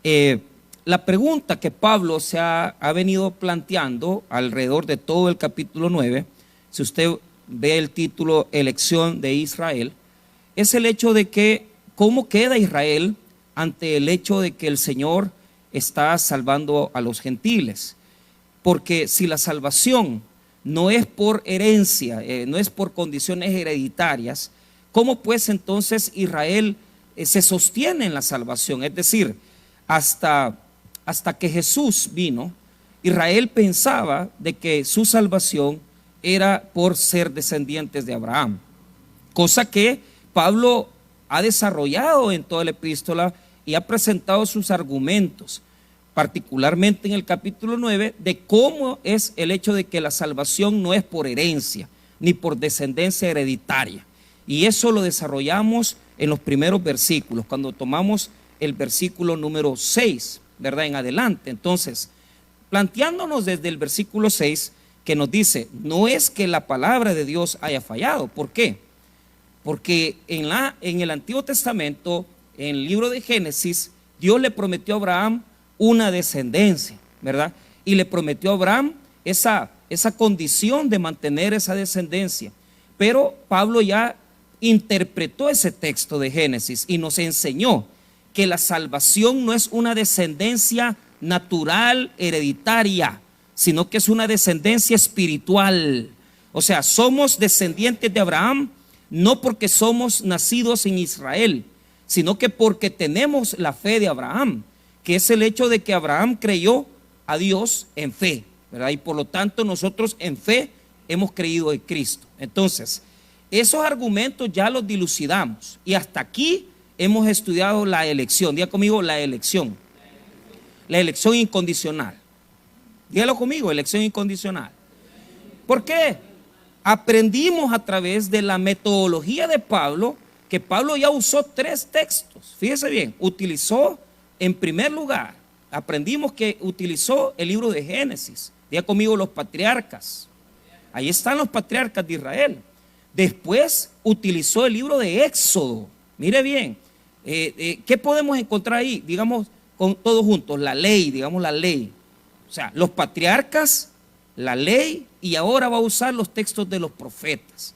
La pregunta que Pablo ha venido planteando alrededor de todo el capítulo 9, si usted ve el título Elección de Israel, es el hecho de que cómo queda Israel ante el hecho de que el Señor está salvando a los gentiles. Porque si la salvación no es por herencia, no es por condiciones hereditarias, ¿cómo pues entonces Israel se sostiene en la salvación? Es decir, hasta que Jesús vino, Israel pensaba de que su salvación era por ser descendientes de Abraham, cosa que Pablo ha desarrollado en toda la epístola y ha presentado sus argumentos, particularmente en el capítulo 9, de cómo es el hecho de que la salvación no es por herencia ni por descendencia hereditaria. Y eso lo desarrollamos en los primeros versículos, cuando tomamos el versículo número 6, ¿verdad? En adelante. Entonces, planteándonos desde el versículo 6, que nos dice, no es que la palabra de Dios haya fallado. ¿Por qué? Porque en el Antiguo Testamento, en el libro de Génesis, Dios le prometió a Abraham una descendencia, ¿verdad? Y le prometió a Abraham esa condición de mantener esa descendencia. Pero Pablo ya interpretó ese texto de Génesis y nos enseñó que la salvación no es una descendencia natural, hereditaria, sino que es una descendencia espiritual. O sea, somos descendientes de Abraham no porque somos nacidos en Israel, sino que porque tenemos la fe de Abraham, que es el hecho de que Abraham creyó a Dios en fe, ¿verdad? Y por lo tanto nosotros en fe hemos creído en Cristo. Entonces, esos argumentos ya los dilucidamos y hasta aquí hemos estudiado la elección. Diga conmigo, la elección. La elección incondicional. Dígalo conmigo, elección incondicional. ¿Por qué? Aprendimos a través de la metodología de Pablo, que Pablo ya usó 3 textos. Fíjese bien, utilizó en primer lugar, aprendimos que utilizó el libro de Génesis. Diga conmigo, los patriarcas. Ahí están los patriarcas de Israel. Después utilizó el libro de Éxodo. Mire bien, ¿qué podemos encontrar ahí? Digamos, con todos juntos, la ley, digamos la ley. O sea, los patriarcas, la ley, y ahora va a usar los textos de los profetas.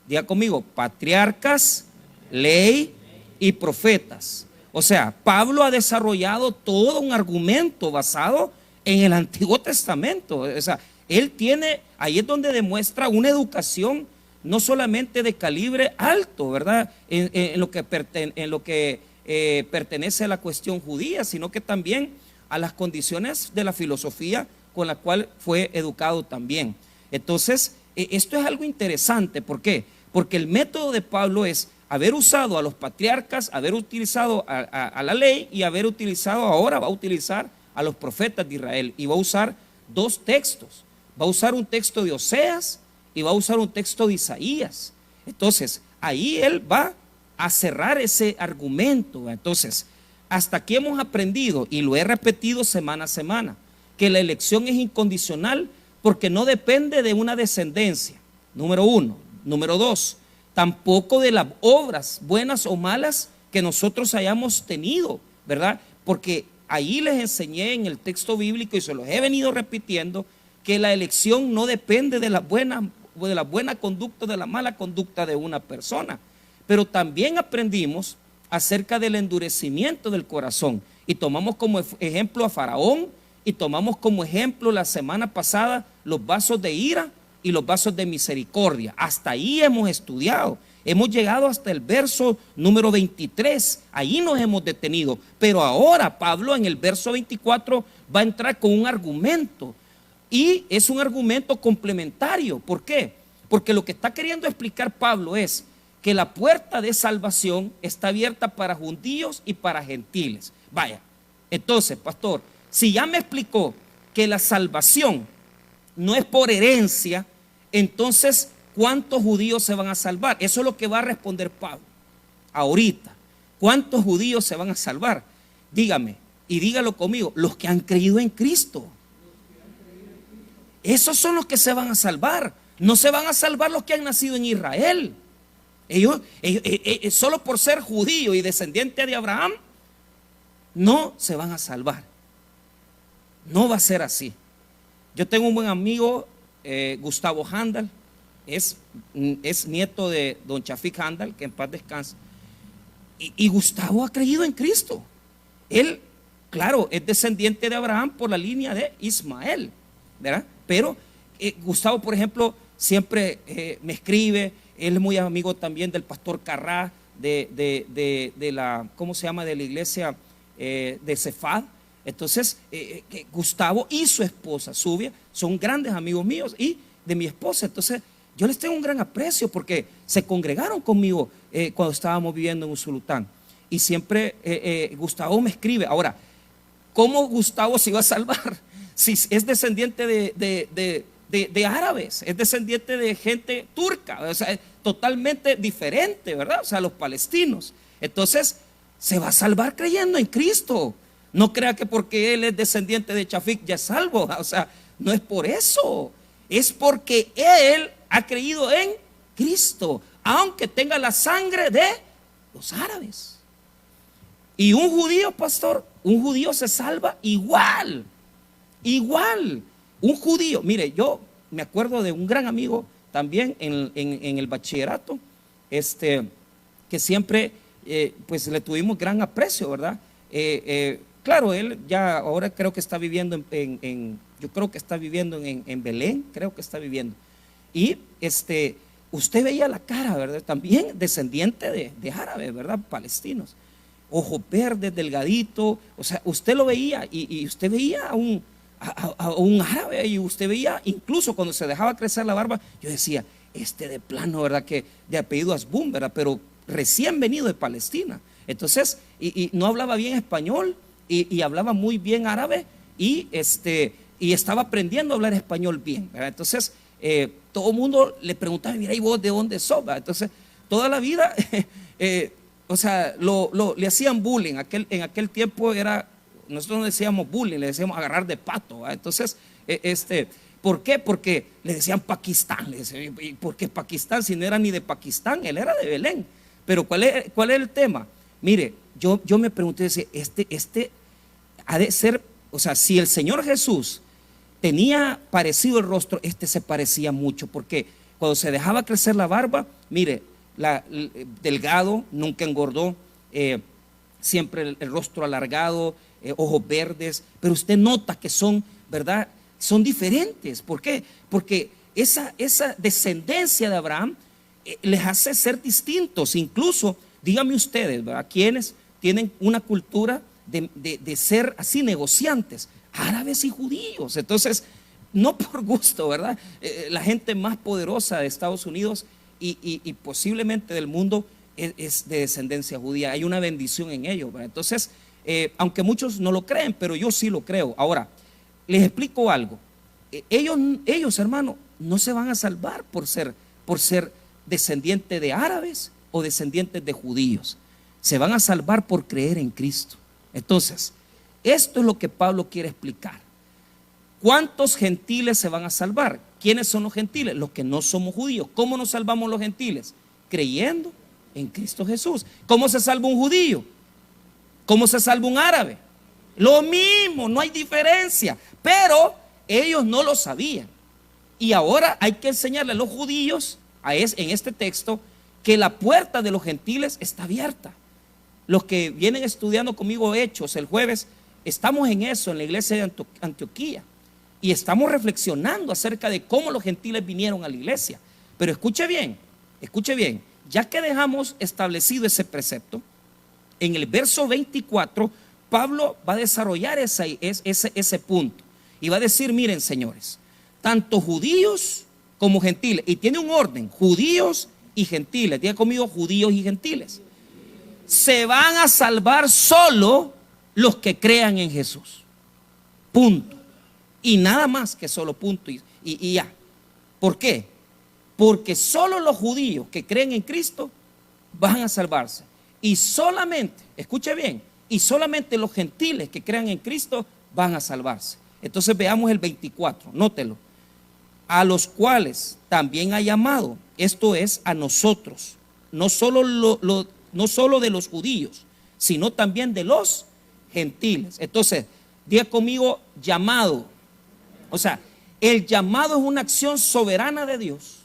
Diga conmigo, patriarcas, ley y profetas. O sea, Pablo ha desarrollado todo un argumento basado en el Antiguo Testamento. O sea, él tiene, ahí es donde demuestra una educación no solamente de calibre alto, ¿verdad? En lo que pertenece a la cuestión judía, sino que también a las condiciones de la filosofía con la cual fue educado también. Entonces, esto es algo interesante. ¿Por qué? Porque el método de Pablo es haber usado a los patriarcas, haber utilizado a la ley y haber utilizado, ahora va a utilizar a los profetas de Israel y va a usar 2 textos. Va a usar un texto de Oseas y va a usar un texto de Isaías. Entonces, ahí él va a cerrar ese argumento. Entonces, hasta aquí hemos aprendido, y lo he repetido semana a semana, que la elección es incondicional porque no depende de una descendencia, número 1. Número 2, tampoco de las obras buenas o malas que nosotros hayamos tenido, ¿verdad? Porque ahí les enseñé en el texto bíblico y se los he venido repitiendo, que la elección no depende de la buena conducta o de la mala conducta de una persona. Pero también aprendimos acerca del endurecimiento del corazón y tomamos como ejemplo a Faraón y tomamos como ejemplo la semana pasada los vasos de ira y los vasos de misericordia. Hasta ahí hemos estudiado. Hemos llegado hasta el verso número 23. Ahí nos hemos detenido. Pero ahora Pablo en el verso 24 va a entrar con un argumento. Y es un argumento complementario. ¿Por qué? Porque lo que está queriendo explicar Pablo es que la puerta de salvación está abierta para judíos y para gentiles. Vaya, entonces, pastor, si ya me explicó que la salvación no es por herencia, entonces, ¿cuántos judíos se van a salvar? Eso es lo que va a responder Pablo ahorita. ¿Cuántos judíos se van a salvar? Dígame, y dígalo conmigo, los que han creído en Cristo. Esos son los que se van a salvar. No se van a salvar los que han nacido en Israel. Ellos solo por ser judío y descendiente de Abraham, no se van a salvar. No va a ser así. Yo tengo un buen amigo, Gustavo Handal, es nieto de don Chafik Handal, que en paz descanse. Y Gustavo ha creído en Cristo. Él, claro, es descendiente de Abraham por la línea de Ismael, ¿verdad? Pero Gustavo, por ejemplo, siempre me escribe. Él es muy amigo también del pastor Carrá, de la, ¿cómo se llama? De la iglesia de Cefad. Entonces, Gustavo y su esposa, Subia, son grandes amigos míos y de mi esposa. Entonces, yo les tengo un gran aprecio porque se congregaron conmigo cuando estábamos viviendo en Usulután. Y siempre Gustavo me escribe. Ahora, ¿cómo Gustavo se iba a salvar? Si es descendiente de árabes, es descendiente de gente turca, o sea, es totalmente diferente, ¿verdad? O sea, los palestinos. Entonces, se va a salvar creyendo en Cristo. No crea que porque él es descendiente de Chafik ya es salvo. O sea, no es por eso. Es porque él ha creído en Cristo, aunque tenga la sangre de los árabes. Y un judío, pastor, un judío se salva igual. Igual. Un judío, mire, yo me acuerdo de un gran amigo también en el bachillerato, que siempre pues le tuvimos gran aprecio, ¿verdad? Claro, él ya ahora creo que está viviendo yo creo que está viviendo en Belén, creo que está viviendo. Y usted veía la cara, ¿verdad? También descendiente de árabes, ¿verdad? Palestinos. Ojos verdes, delgadito. O sea, usted lo veía y usted veía a un árabe, y usted veía, incluso cuando se dejaba crecer la barba, yo decía, de plano, ¿verdad? Que de apellido Asbun, ¿verdad? Pero recién venido de Palestina. Entonces, y no hablaba bien español y hablaba muy bien árabe y estaba aprendiendo a hablar español bien, ¿verdad? Entonces, todo el mundo le preguntaba, mira, ¿y vos de dónde sos? ¿Verdad? Entonces, toda la vida, o sea, le hacían bullying. En aquel tiempo nosotros no decíamos bullying, le decíamos agarrar de pato, ¿verdad? Entonces, ¿por qué? Porque le decían Pakistán. Le decían, ¿y por qué Pakistán? Si no era ni de Pakistán, él era de Belén. Pero ¿cuál es el tema? Mire, yo me pregunté, decía, ha de ser, o sea, si el Señor Jesús tenía parecido el rostro, se parecía mucho, porque cuando se dejaba crecer la barba, mire, delgado, nunca engordó, siempre el rostro alargado, ojos verdes, pero usted nota que son, ¿verdad? Son diferentes. ¿Por qué? Porque esa descendencia de Abraham les hace ser distintos. Incluso, díganme ustedes, ¿verdad? Quienes tienen una cultura de ser así negociantes, árabes y judíos. Entonces, no por gusto, ¿verdad? La gente más poderosa de Estados Unidos y posiblemente del mundo es de descendencia judía. Hay una bendición en ellos, ¿verdad? Entonces, aunque muchos no lo creen, pero yo sí lo creo. Ahora, les explico algo. Ellos, hermano, no se van a salvar por ser descendientes de árabes o descendientes de judíos. Se van a salvar por creer en Cristo. Entonces, esto es lo que Pablo quiere explicar. ¿Cuántos gentiles se van a salvar? ¿Quiénes son los gentiles? Los que no somos judíos. ¿Cómo nos salvamos los gentiles? Creyendo en Cristo Jesús. ¿Cómo se salva un judío? ¿Cómo se salva un árabe? Lo mismo, no hay diferencia. Pero ellos no lo sabían. Y ahora hay que enseñarle a los judíos, en este texto, que la puerta de los gentiles está abierta. Los que vienen estudiando conmigo Hechos el jueves, estamos en eso, en la iglesia de Antioquía. Y estamos reflexionando acerca de cómo los gentiles vinieron a la iglesia. Pero escuche bien, ya que dejamos establecido ese precepto, en el verso 24, Pablo va a desarrollar ese punto. Y va a decir, miren señores, tanto judíos como gentiles, y tiene un orden, judíos y gentiles, diga conmigo, judíos y gentiles, se van a salvar solo los que crean en Jesús. Punto. Y nada más que solo punto y ya. ¿Por qué? Porque solo los judíos que creen en Cristo van a salvarse. Y solamente, escuche bien, y solamente los gentiles que crean en Cristo van a salvarse. Entonces veamos el 24, nótelo. A los cuales también ha llamado, esto es a nosotros, no solo de los judíos, sino también de los gentiles. Entonces, diga conmigo llamado. O sea, el llamado es una acción soberana de Dios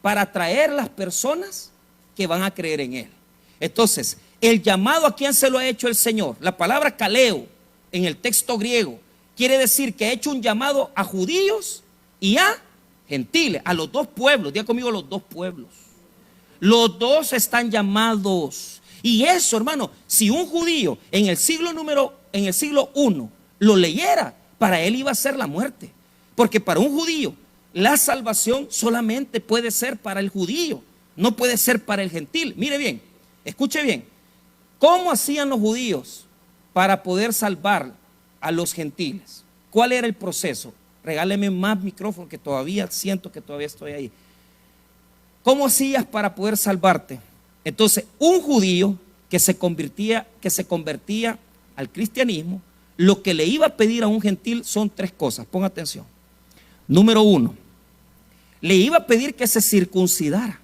para atraer las personas que van a creer en Él. Entonces, el llamado, ¿a quién se lo ha hecho el Señor? La palabra kaleo en el texto griego quiere decir que ha hecho un llamado a judíos y a gentiles, a los dos pueblos. Diga conmigo, los dos pueblos. Los dos están llamados. Y eso, hermano, si un judío en el siglo I lo leyera, para él iba a ser la muerte. Porque para un judío la salvación solamente puede ser para el judío, no puede ser para el gentil. Mire bien, escuche bien. ¿Cómo hacían los judíos para poder salvar a los gentiles? ¿Cuál era el proceso? Regáleme más micrófono, que todavía siento que todavía estoy ahí. ¿Cómo hacías para poder salvarte? Entonces, un judío que se convertía al cristianismo, lo que le iba a pedir a un gentil son tres cosas. Ponga atención. Número uno, le iba a pedir que se circuncidara.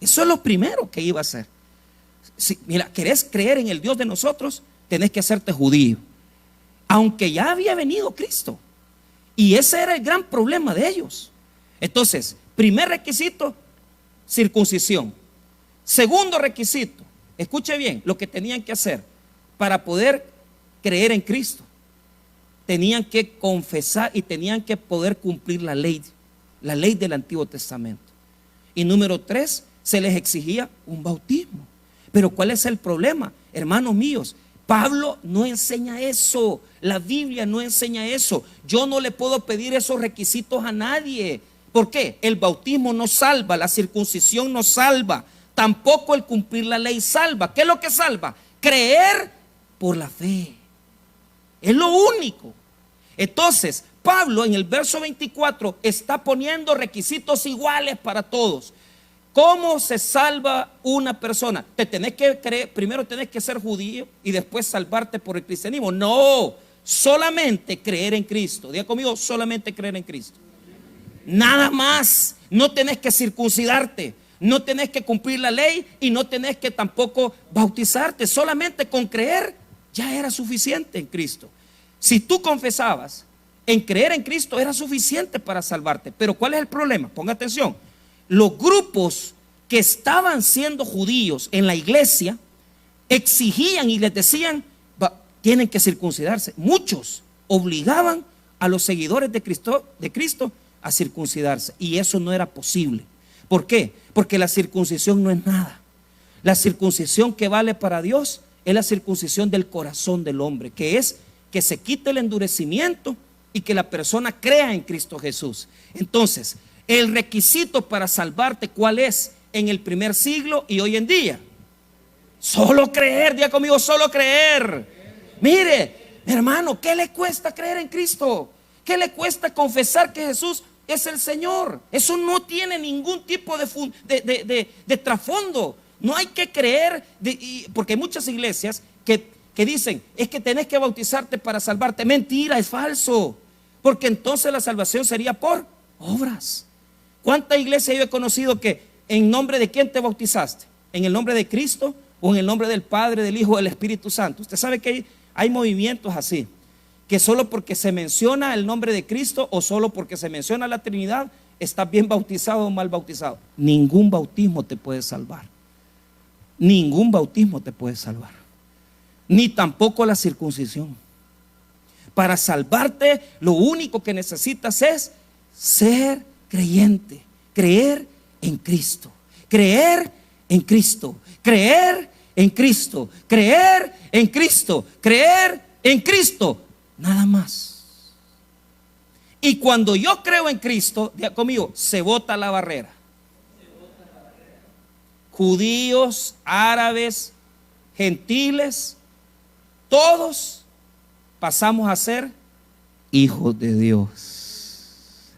Eso es lo primero que iba a hacer. Si, mira, ¿querés creer en el Dios de nosotros? Tenés que hacerte judío. Aunque ya había venido Cristo. Y ese era el gran problema de ellos. Entonces, primer requisito, circuncisión. Segundo requisito, escuche bien lo que tenían que hacer para poder creer en Cristo. Tenían que confesar y tenían que poder cumplir la ley del Antiguo Testamento. Y número tres, se les exigía un bautismo. Pero ¿cuál es el problema? Hermanos míos, Pablo no enseña eso. La Biblia no enseña eso. Yo no le puedo pedir esos requisitos a nadie. ¿Por qué? El bautismo no salva, la circuncisión no salva, tampoco el cumplir la ley salva. ¿Qué es lo que salva? Creer por la fe. Es lo único. Entonces, Pablo en el verso 24 está poniendo requisitos iguales para todos. ¿Cómo se salva una persona? Te tenés que creer, primero tenés que ser judío y después salvarte por el cristianismo. No, solamente creer en Cristo. Diga conmigo, solamente creer en Cristo. Nada más. No tenés que circuncidarte, no tenés que cumplir la ley y no tenés que tampoco bautizarte. Solamente con creer ya era suficiente en Cristo. Si tú confesabas en creer en Cristo, era suficiente para salvarte. Pero ¿cuál es el problema? Ponga atención. Los grupos que estaban siendo judíos en la iglesia exigían y les decían, tienen que circuncidarse. Muchos obligaban a los seguidores de Cristo a circuncidarse, y eso no era posible. ¿Por qué? Porque la circuncisión no es nada. La circuncisión que vale para Dios es la circuncisión del corazón del hombre, que es que se quite el endurecimiento y que la persona crea en Cristo Jesús. Entonces, el requisito para salvarte, ¿cuál es en el primer siglo y hoy en día? Solo creer. Diga conmigo, solo creer. Mire, hermano, ¿qué le cuesta creer en Cristo? ¿Qué le cuesta confesar que Jesús es el Señor? Eso no tiene ningún tipo de trasfondo. No hay que creer, porque hay muchas iglesias que dicen, es que tenés que bautizarte para salvarte. Mentira, es falso. Porque entonces la salvación sería por obras. ¿Cuánta iglesia yo he conocido que en nombre de quién te bautizaste? ¿En el nombre de Cristo o en el nombre del Padre, del Hijo, del Espíritu Santo? Usted sabe que hay movimientos así, que solo porque se menciona el nombre de Cristo o solo porque se menciona la Trinidad, estás bien bautizado o mal bautizado. Ningún bautismo te puede salvar. Ningún bautismo te puede salvar. Ni tampoco la circuncisión. Para salvarte, lo único que necesitas es ser creyente, creer en Cristo, creer en Cristo, creer en Cristo, creer en Cristo, creer en Cristo, nada más. Y cuando yo creo en Cristo, diga conmigo, se bota la barrera. Judíos, árabes, gentiles, todos pasamos a ser hijos de Dios.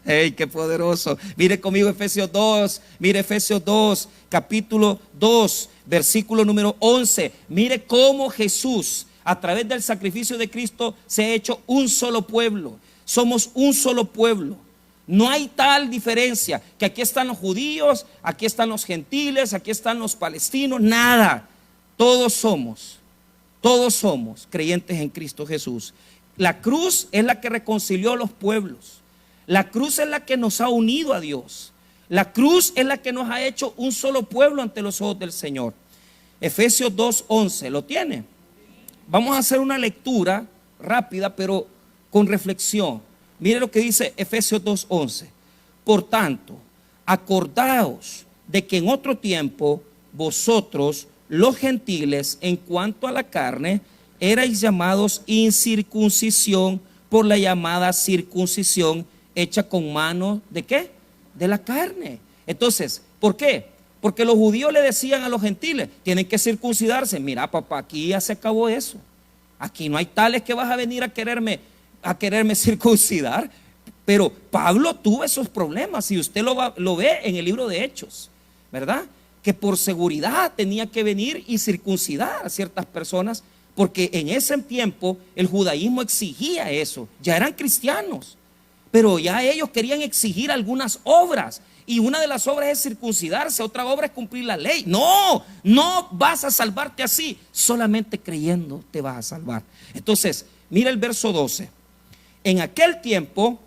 ¡Ey, qué poderoso! Mire conmigo Efesios 2, mire Efesios 2, capítulo 2, versículo número 11. Mire cómo Jesús, a través del sacrificio de Cristo, se ha hecho un solo pueblo. Somos un solo pueblo. No hay tal diferencia, que aquí están los judíos, aquí están los gentiles, aquí están los palestinos, nada. Todos somos Todos somos creyentes en Cristo Jesús. La cruz es la que reconcilió a los pueblos. La cruz es la que nos ha unido a Dios. La cruz es la que nos ha hecho un solo pueblo ante los ojos del Señor. Efesios 2:11, ¿lo tiene? Vamos a hacer una lectura rápida, pero con reflexión. Mire lo que dice Efesios 2:11. Por tanto, acordaos de que en otro tiempo vosotros, los gentiles, en cuanto a la carne, erais llamados incircuncisión por la llamada circuncisión hecha con mano ¿de qué? De la carne. Entonces, ¿por qué? Porque los judíos le decían a los gentiles, tienen que circuncidarse. Mira, papá, aquí ya se acabó eso. Aquí no hay tales que vas a venir a quererme circuncidar. Pero Pablo tuvo esos problemas y usted lo ve en el libro de Hechos, ¿verdad? Que por seguridad tenía que venir y circuncidar a ciertas personas, porque en ese tiempo el judaísmo exigía eso. Ya eran cristianos, pero ya ellos querían exigir algunas obras, y una de las obras es circuncidarse, otra obra es cumplir la ley. No, no vas a salvarte así, solamente creyendo te vas a salvar. Entonces, mira el verso 12. En aquel tiempo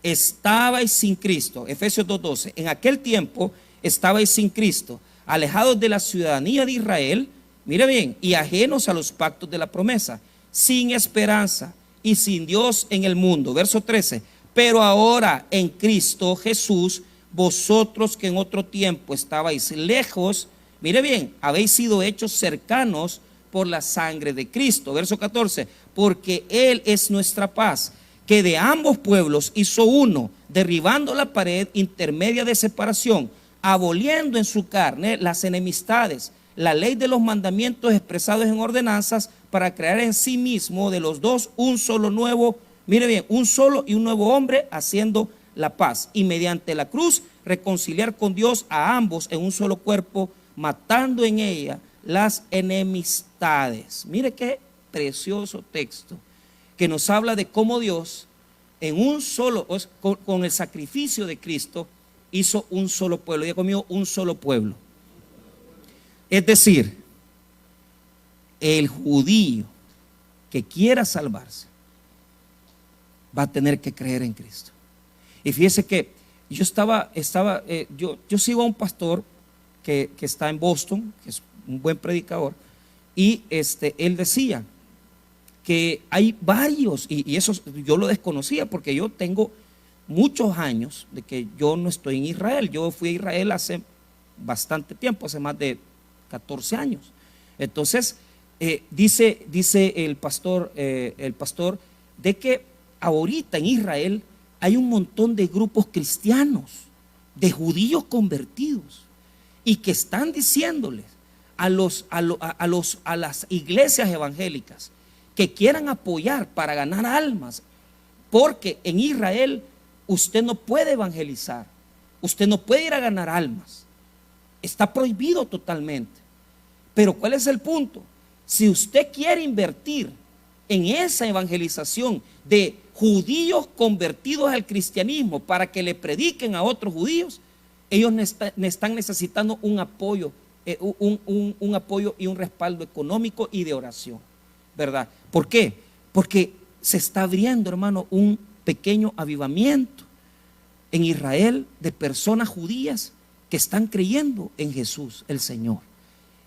estabais sin Cristo, Efesios 2:12. En aquel tiempo estabais sin Cristo, alejados de la ciudadanía de Israel, mire bien, y ajenos a los pactos de la promesa, sin esperanza y sin Dios en el mundo. Verso 13. Pero ahora en Cristo Jesús, vosotros que en otro tiempo estabais lejos, mire bien, habéis sido hechos cercanos por la sangre de Cristo. Verso 14. Porque Él es nuestra paz, que de ambos pueblos hizo uno, derribando la pared intermedia de separación, aboliendo en su carne las enemistades, la ley de los mandamientos expresados en ordenanzas, para crear en sí mismo de los dos un solo nuevo, mire bien, un solo y un nuevo hombre, haciendo la paz, y mediante la cruz reconciliar con Dios a ambos en un solo cuerpo, matando en ella las enemistades. Mire qué precioso texto, que nos habla de cómo Dios en un solo, con el sacrificio de Cristo, hizo un solo pueblo. Diga conmigo, un solo pueblo. Es decir, el judío que quiera salvarse va a tener que creer en Cristo. Y fíjese que yo yo sigo a un pastor que está en Boston, que es un buen predicador, y él decía que hay varios, y eso yo lo desconocía, porque yo tengo muchos años de que yo no estoy en Israel. Yo fui a Israel hace bastante tiempo, hace más de 14 años. Entonces, dice el pastor de que ahorita en Israel hay un montón de grupos cristianos, de judíos convertidos, y que están diciéndoles a las iglesias evangélicas que quieran apoyar para ganar almas, porque en Israel usted no puede evangelizar, usted no puede ir a ganar almas, está prohibido totalmente. Pero ¿cuál es el punto? Si usted quiere invertir en esa evangelización de judíos convertidos al cristianismo para que le prediquen a otros judíos, ellos están necesitando un apoyo, un apoyo y un respaldo económico y de oración, ¿verdad? ¿Por qué? Porque se está abriendo, hermano, un pequeño avivamiento en Israel de personas judías que están creyendo en Jesús, el Señor.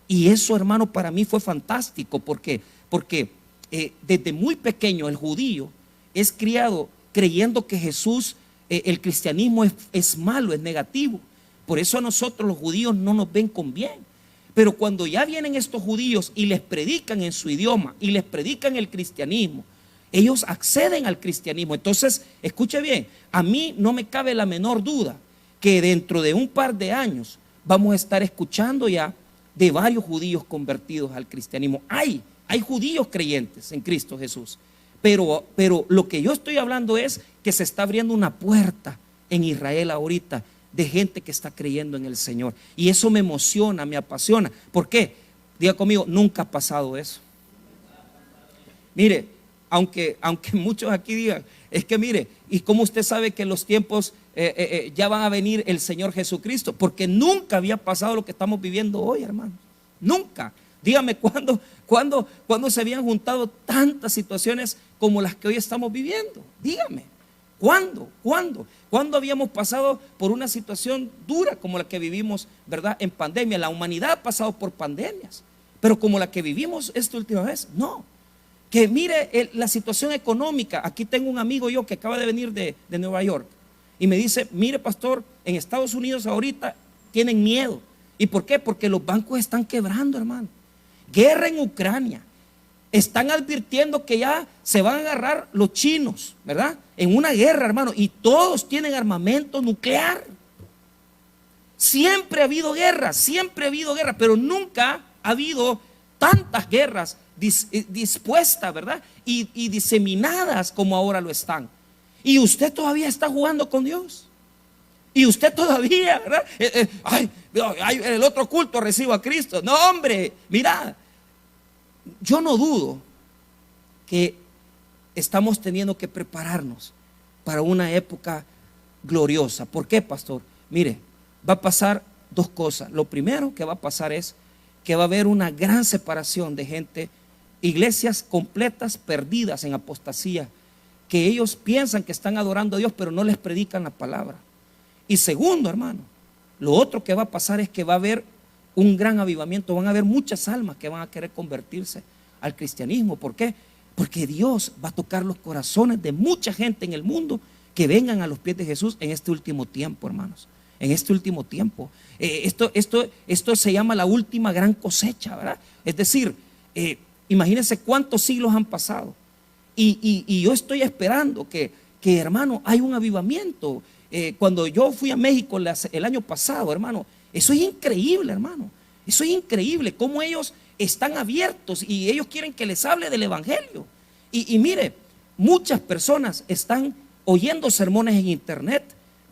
Y eso, hermano, para mí fue fantástico, porque desde muy pequeño el judío es criado creyendo que Jesús, el cristianismo es malo, es negativo. Por eso a nosotros los judíos no nos ven con bien. Pero cuando ya vienen estos judíos y les predican en su idioma y les predican el cristianismo, ellos acceden al cristianismo. Entonces, escuche bien, a mí no me cabe la menor duda que dentro de un par de años vamos a estar escuchando ya de varios judíos convertidos al cristianismo. Hay judíos creyentes en Cristo Jesús, pero lo que yo estoy hablando es que se está abriendo una puerta en Israel ahorita de gente que está creyendo en el Señor, y eso me emociona, me apasiona. ¿Por qué? Diga conmigo, nunca ha pasado eso. Mire, aunque muchos aquí digan, es que mire, ¿y cómo usted sabe que en los tiempos ya van a venir el Señor Jesucristo? Porque nunca había pasado lo que estamos viviendo hoy, hermano. Nunca. Dígame cuándo se habían juntado tantas situaciones como las que hoy estamos viviendo. Dígame, ¿cuándo habíamos pasado por una situación dura como la que vivimos, verdad, en pandemia? La humanidad ha pasado por pandemias, pero como la que vivimos esta última vez, no. Que mire la situación económica. Aquí tengo un amigo yo que acaba de venir de Nueva York y me dice, mire pastor, en Estados Unidos ahorita tienen miedo. ¿Y por qué? Porque los bancos están quebrando, hermano. Guerra en Ucrania. Están advirtiendo que ya se van a agarrar los chinos, ¿verdad? En una guerra, hermano, y todos tienen armamento nuclear. Siempre ha habido guerra, pero nunca ha habido tantas guerras dispuestas, ¿verdad? Y diseminadas como ahora lo están. Y usted todavía está jugando con Dios. Y usted todavía, ¿verdad? El otro culto recibo a Cristo. No, hombre, mira, yo no dudo que estamos teniendo que prepararnos para una época gloriosa. ¿Por qué, pastor? Mire, va a pasar dos cosas. Lo primero que va a pasar es que va a haber una gran separación de gente, iglesias completas perdidas en apostasía, que ellos piensan que están adorando a Dios, pero no les predican la palabra. Y segundo, hermano, lo otro que va a pasar es que va a haber un gran avivamiento, van a haber muchas almas que van a querer convertirse al cristianismo. ¿Por qué? Porque Dios va a tocar los corazones de mucha gente en el mundo que vengan a los pies de Jesús en este último tiempo, hermanos. En este último tiempo. Esto se llama la última gran cosecha, ¿verdad? Es decir, imagínense cuántos siglos han pasado. Y yo estoy esperando que hermano, hay un avivamiento. Cuando yo fui a México el año pasado, hermano, eso es increíble, hermano. Eso es increíble, cómo ellos están abiertos y ellos quieren que les hable del evangelio. Y mire, muchas personas están oyendo sermones en internet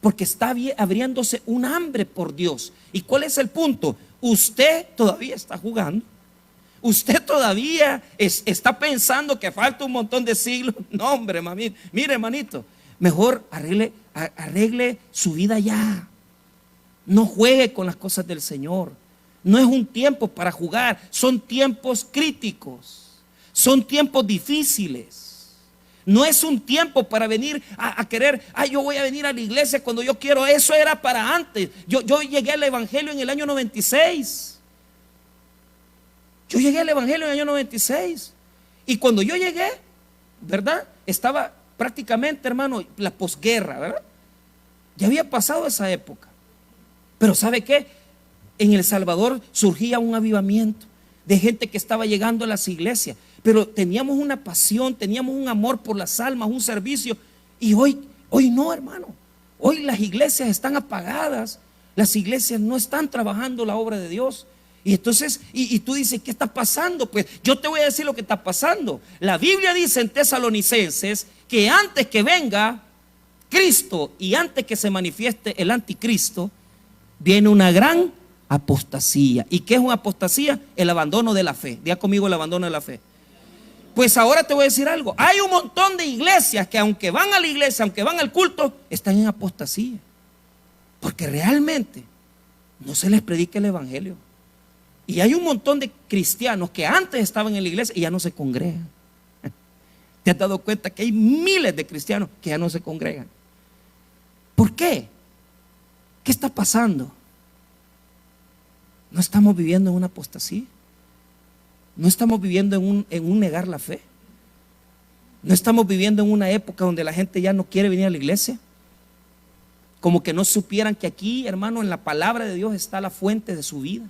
porque está abriéndose un hambre por Dios. ¿Y cuál es el punto? Usted todavía está jugando. Usted todavía está pensando que falta un montón de siglos. No, hombre, mami, mire, hermanito, mejor arregle su vida ya. No juegue con las cosas del Señor. No es un tiempo para jugar, son tiempos críticos, son tiempos difíciles. No es un tiempo para venir a querer, yo voy a venir a la iglesia cuando yo quiero. Eso era para antes. Yo llegué al evangelio en el año 96. Yo llegué al evangelio en el año 96. Y cuando yo llegué, ¿verdad? Estaba prácticamente, hermano, la posguerra, ¿verdad? Ya había pasado esa época. Pero ¿sabe qué? En El Salvador surgía un avivamiento de gente que estaba llegando a las iglesias. Pero teníamos una pasión, teníamos un amor por las almas, un servicio. Y hoy no, hermano. Hoy las iglesias están apagadas. Las iglesias no están trabajando la obra de Dios. Y entonces, y tú dices, ¿qué está pasando? Pues yo te voy a decir lo que está pasando. La Biblia dice en Tesalonicenses que antes que venga Cristo y antes que se manifieste el anticristo, viene una gran apostasía. ¿Y qué es una apostasía? El abandono de la fe. Diga conmigo, el abandono de la fe. Pues ahora te voy a decir algo. Hay un montón de iglesias que aunque van a la iglesia, aunque van al culto, están en apostasía. Porque realmente no se les predica el evangelio. Y hay un montón de cristianos que antes estaban en la iglesia y ya no se congregan. ¿Te has dado cuenta que hay miles de cristianos que ya no se congregan? ¿Por qué? ¿Qué está pasando? ¿No estamos viviendo en una apostasía? ¿No estamos viviendo en un negar la fe? ¿No estamos viviendo en una época donde la gente ya no quiere venir a la iglesia? Como que no supieran que aquí, hermano, en la palabra de Dios está la fuente de su vida.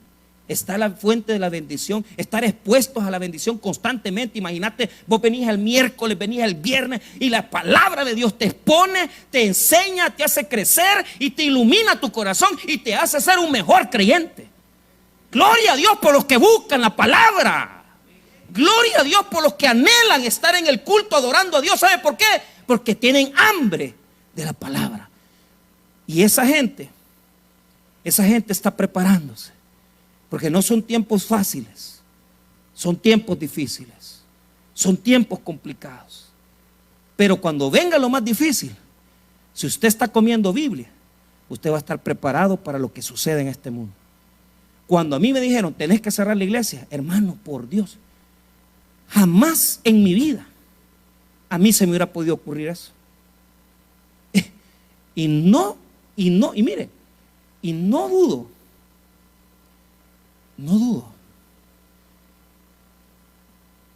Está la fuente de la bendición. Estar expuestos a la bendición constantemente. Imagínate, vos venís el miércoles, venís el viernes y la palabra de Dios te expone, te enseña, te hace crecer y te ilumina tu corazón y te hace ser un mejor creyente. Gloria a Dios por los que buscan la palabra. Gloria a Dios por los que anhelan estar en el culto adorando a Dios. ¿Sabe por qué? Porque tienen hambre de la palabra. Y esa gente está preparándose. Porque no son tiempos fáciles, son tiempos difíciles, son tiempos complicados. Pero cuando venga lo más difícil, si usted está comiendo Biblia, usted va a estar preparado para lo que sucede en este mundo. Cuando a mí me dijeron, tenés que cerrar la iglesia, hermano, por Dios, jamás en mi vida a mí se me hubiera podido ocurrir eso. Y mire, y no dudo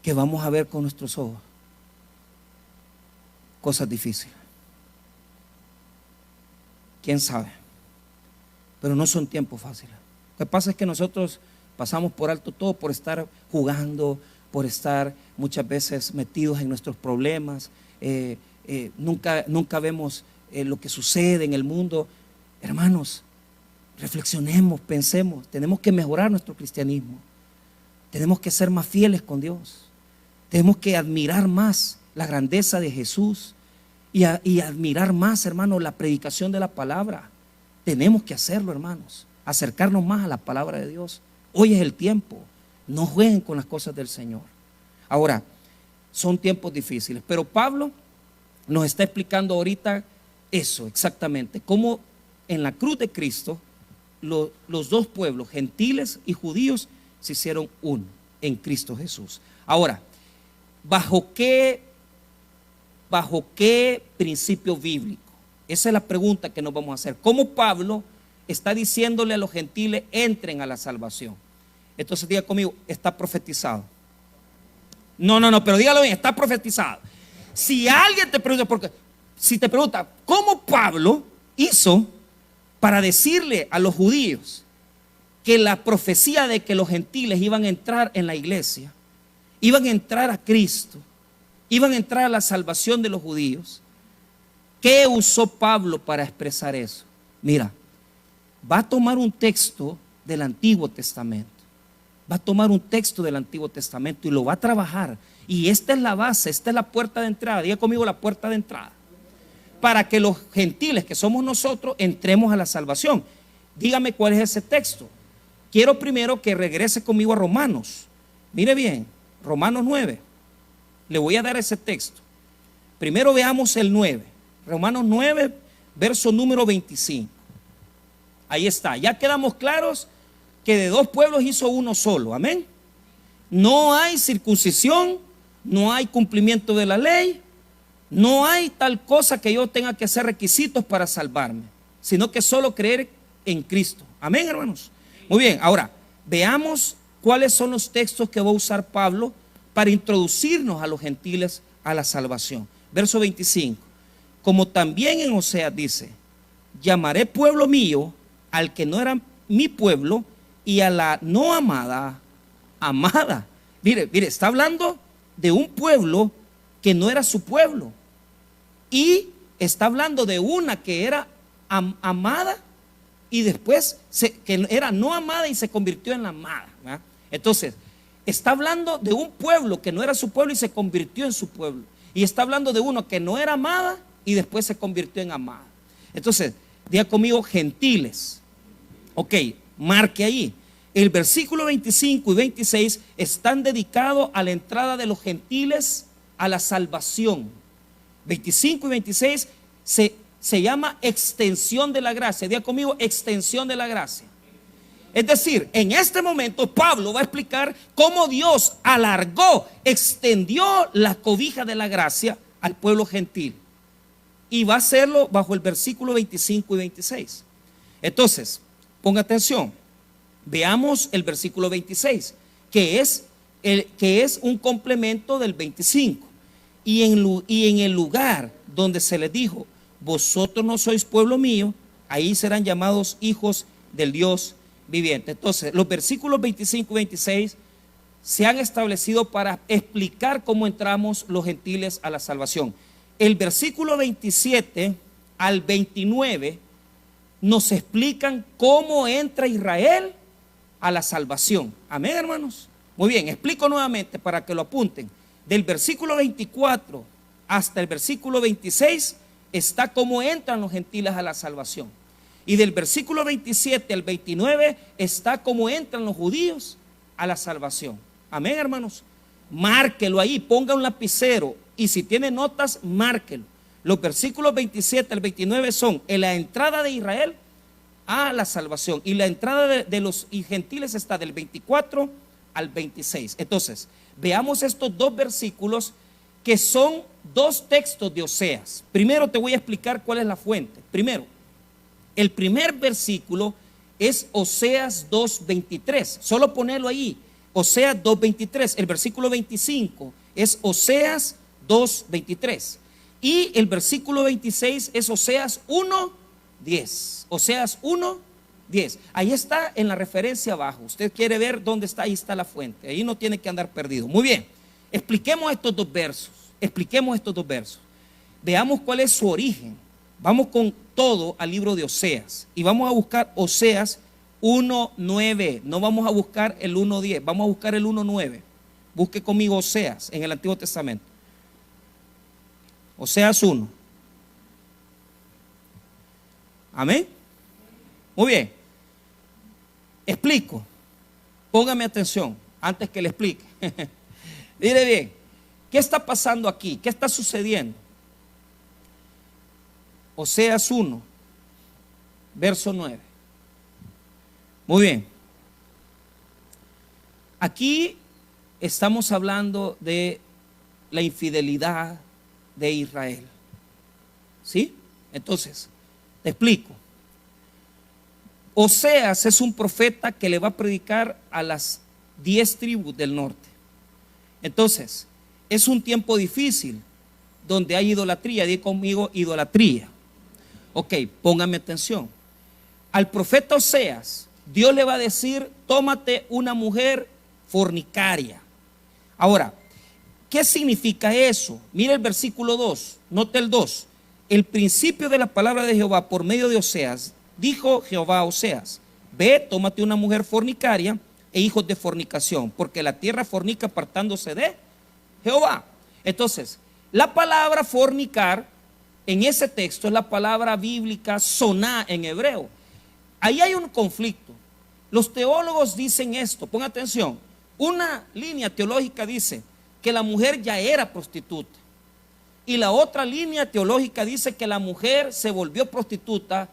que vamos a ver con nuestros ojos cosas difíciles. ¿Quién sabe? Pero no son tiempos fáciles. Lo que pasa es que nosotros pasamos por alto todo por estar jugando, por estar muchas veces metidos en nuestros problemas. Nunca vemos lo que sucede en el mundo. Hermanos, reflexionemos, pensemos. Tenemos que mejorar nuestro cristianismo. Tenemos que ser más fieles con Dios. Tenemos que admirar más la grandeza de Jesús y admirar más, hermanos, la predicación de la palabra. Tenemos que hacerlo, hermanos. Acercarnos más a la palabra de Dios. Hoy es el tiempo. No jueguen con las cosas del Señor. Ahora, son tiempos difíciles, pero Pablo nos está explicando ahorita eso exactamente, cómo en la cruz de Cristo los dos pueblos, gentiles y judíos, se hicieron uno en Cristo Jesús. Ahora, ¿bajo qué principio bíblico? Esa es la pregunta que nos vamos a hacer. ¿Cómo Pablo está diciéndole a los gentiles, entren a la salvación? Entonces diga conmigo, está profetizado. No, pero dígalo bien, está profetizado. Si alguien te pregunta, si te pregunta, ¿cómo Pablo hizo para decirle a los judíos que la profecía de que los gentiles iban a entrar en la iglesia, iban a entrar a Cristo, iban a entrar a la salvación de los judíos? ¿Qué usó Pablo para expresar eso? Mira, va a tomar un texto del Antiguo Testamento. Va a tomar un texto del Antiguo Testamento y lo va a trabajar. Y esta es la base, esta es la puerta de entrada. Diga conmigo, la puerta de entrada. Para que los gentiles que somos nosotros entremos a la salvación. Dígame cuál es ese texto. Quiero primero que regrese conmigo a Romanos. Mire bien, Romanos 9. Le voy a dar ese texto. Primero veamos el 9. Romanos 9, verso número 25. Ahí está. Ya quedamos claros que de dos pueblos hizo uno solo. Amén. No hay circuncisión, no hay cumplimiento de la ley, no hay tal cosa que yo tenga que hacer requisitos para salvarme, sino que solo creer en Cristo. Amén, hermanos. Muy bien, ahora veamos cuáles son los textos que va a usar Pablo para introducirnos a los gentiles a la salvación. Verso 25. Como también en Oseas dice, llamaré pueblo mío al que no era mi pueblo, y a la no amada, amada. Mire, está hablando de un pueblo que no era su pueblo. Y está hablando de una que era amada y después que era no amada y se convirtió en la amada, ¿verdad? Entonces, está hablando de un pueblo que no era su pueblo y se convirtió en su pueblo. Y está hablando de uno que no era amada y después se convirtió en amada. Entonces, diga conmigo, gentiles. Ok. Marque ahí, el versículo 25 y 26 están dedicados a la entrada de los gentiles a la salvación. 25 y 26 se llama extensión de la gracia. Diga conmigo, extensión de la gracia. Es decir, en este momento Pablo va a explicar cómo Dios alargó, extendió la cobija de la gracia al pueblo gentil. Y va a hacerlo bajo el versículo 25 y 26. Entonces, ponga atención, veamos el versículo 26, que es un complemento del 25. Y en el lugar donde se les dijo, vosotros no sois pueblo mío, ahí serán llamados hijos del Dios viviente. Entonces, los versículos 25 y 26 se han establecido para explicar cómo entramos los gentiles a la salvación. El versículo 27 al 29 nos explican cómo entra Israel a la salvación. Amén, hermanos. Muy bien, explico nuevamente para que lo apunten. Del versículo 24 hasta el versículo 26 está cómo entran los gentiles a la salvación. Y del versículo 27 al 29 está cómo entran los judíos a la salvación. Amén, hermanos. Márquelo ahí, ponga un lapicero y si tiene notas, márquelo. Los versículos 27 al 29 son en la entrada de Israel a la salvación. Y la entrada de los gentiles está del 24 al 26. Entonces, veamos estos dos versículos que son dos textos de Oseas. Primero te voy a explicar cuál es la fuente. Primero, el primer versículo es Oseas 2:23. Solo ponerlo ahí, Oseas 2:23. El versículo 25 es Oseas 2:23. Y el versículo 26 es Oseas 1:10. Oseas 1:10. Ahí está en la referencia abajo. Usted quiere ver dónde está, ahí está la fuente. Ahí no tiene que andar perdido. Muy bien, expliquemos estos dos versos. Veamos cuál es su origen. Vamos con todo al libro de Oseas y vamos a buscar Oseas 1:9. No vamos a buscar el 1:10, vamos a buscar el 1:9. Busque conmigo Oseas en el Antiguo Testamento. Oseas 1. Amén. Muy bien. Explico. Póngame atención antes que le explique. Mire bien, ¿qué está pasando aquí? ¿Qué está sucediendo? Oseas 1, verso 9. Muy bien. Aquí estamos hablando de la infidelidad de Israel. ¿Sí? Entonces, te explico. Oseas es un profeta que le va a predicar a las 10 tribus del norte. Entonces, es un tiempo difícil donde hay idolatría. Di conmigo, idolatría. Ok, póngame atención. Al profeta Oseas, Dios le va a decir: tómate una mujer fornicaria. Ahora, ¿qué significa eso? Mira el versículo 2, note el 2. El principio de la palabra de Jehová por medio de Oseas, dijo Jehová a Oseas: ve, tómate una mujer fornicaria e hijos de fornicación, porque la tierra fornica apartándose de Jehová. Entonces, la palabra fornicar en ese texto es la palabra bíblica soná en hebreo. Ahí hay un conflicto. Los teólogos dicen esto, ponga atención. Una línea teológica dice que la mujer ya era prostituta, y la otra línea teológica dice que la mujer se volvió prostituta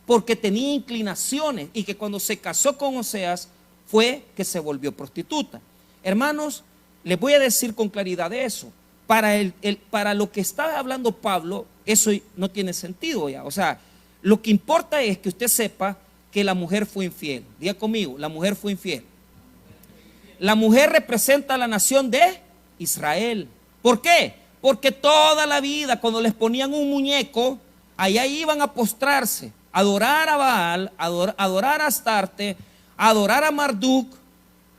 porque tenía inclinaciones, y que cuando se casó con Oseas fue que se volvió prostituta. Hermanos, les voy a decir con claridad eso. Para lo que está hablando Pablo, eso no tiene sentido ya. O sea, lo que importa es que usted sepa que la mujer fue infiel. Diga conmigo, la mujer fue infiel. La mujer representa a la nación de Israel. ¿Por qué? Porque toda la vida, cuando les ponían un muñeco, allá iban a postrarse, a adorar a Baal, adorar a Astarte, a adorar a Marduk,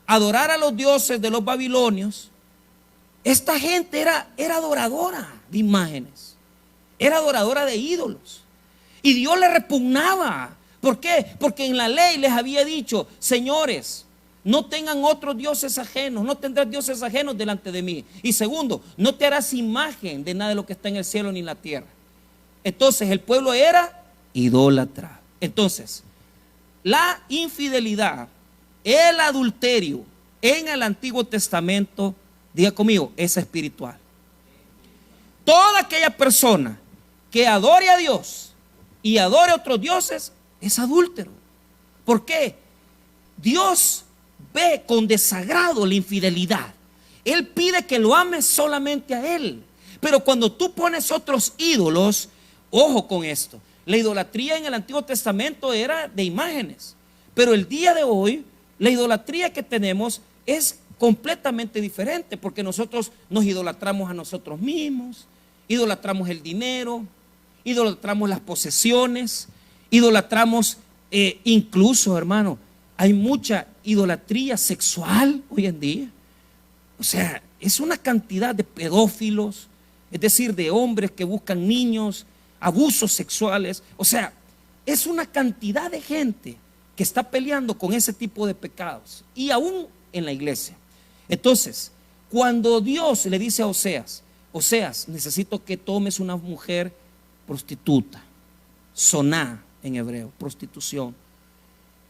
a adorar a los dioses de los babilonios. Esta gente era adoradora de imágenes, era adoradora de ídolos, y Dios le repugnaba. ¿Por qué? Porque en la ley les había dicho: señores, no tengan otros dioses ajenos, no tendrás dioses ajenos delante de mí. Y segundo, no te harás imagen de nada de lo que está en el cielo ni en la tierra. Entonces el pueblo era idólatra. Entonces, la infidelidad, el adulterio en el Antiguo Testamento, diga conmigo, es espiritual. Toda aquella persona que adore a Dios y adore a otros dioses es adúltero. ¿Por qué? Dios ve con desagrado la infidelidad. Él pide que lo ames solamente a Él. Pero cuando tú pones otros ídolos, ojo con esto, la idolatría en el Antiguo Testamento era de imágenes, pero el día de hoy la idolatría que tenemos es completamente diferente, porque nosotros nos idolatramos a nosotros mismos, idolatramos el dinero, idolatramos las posesiones, idolatramos incluso, hermano, hay mucha idolatría sexual hoy en día. O sea, es una cantidad de pedófilos, es decir, de hombres que buscan niños, abusos sexuales. O sea, es una cantidad de gente que está peleando con ese tipo de pecados, y aún en la iglesia. Entonces, cuando Dios le dice a Oseas: Oseas, necesito que tomes una mujer prostituta, soná en hebreo, prostitución.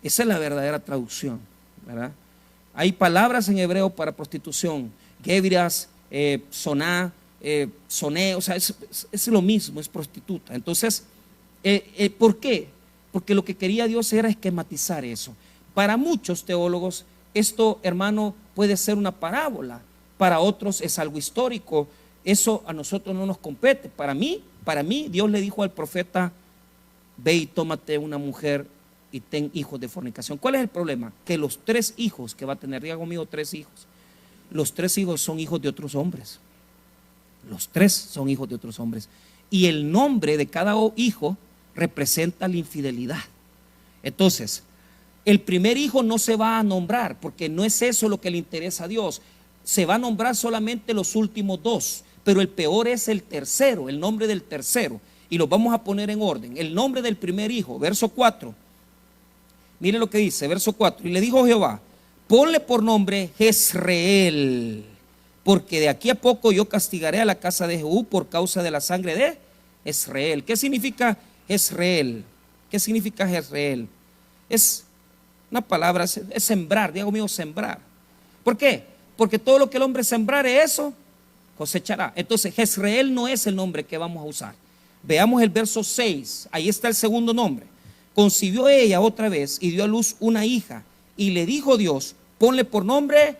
Esa es la verdadera traducción, ¿verdad? Hay palabras en hebreo para prostitución, gebrias, soná, soné, o sea, es lo mismo, es prostituta. Entonces, ¿por qué? porque lo que quería Dios era esquematizar eso. Para muchos teólogos esto, hermano, puede ser una parábola, para otros es algo histórico. Eso a nosotros no nos compete. Para mí Dios le dijo al profeta: ve y tómate una mujer y ten hijos de fornicación. ¿Cuál es el problema? Que los 3 hijos que va a tener, diga conmigo, 3 hijos, los 3 hijos son hijos de otros hombres. Los 3 son hijos de otros hombres. Y el nombre de cada hijo representa la infidelidad. Entonces, el primer hijo no se va a nombrar, porque no es eso lo que le interesa a Dios. Se va a nombrar solamente los últimos 2, pero el peor es el tercero, el nombre del tercero. Y los vamos a poner en orden. El nombre del primer hijo, verso 4. Mire lo que dice, verso 4. Y le dijo Jehová: ponle por nombre Jezreel, porque de aquí a poco yo castigaré a la casa de Jehú por causa de la sangre de Jezreel. ¿Qué significa Jezreel? ¿Qué significa Jezreel? Es una palabra, es sembrar, diga conmigo, sembrar. ¿Por qué? Porque todo lo que el hombre sembrare, eso cosechará. Entonces Jezreel no es el nombre que vamos a usar. Veamos el verso 6, ahí está el segundo nombre. Concibió ella otra vez y dio a luz una hija, y le dijo Dios: ponle por nombre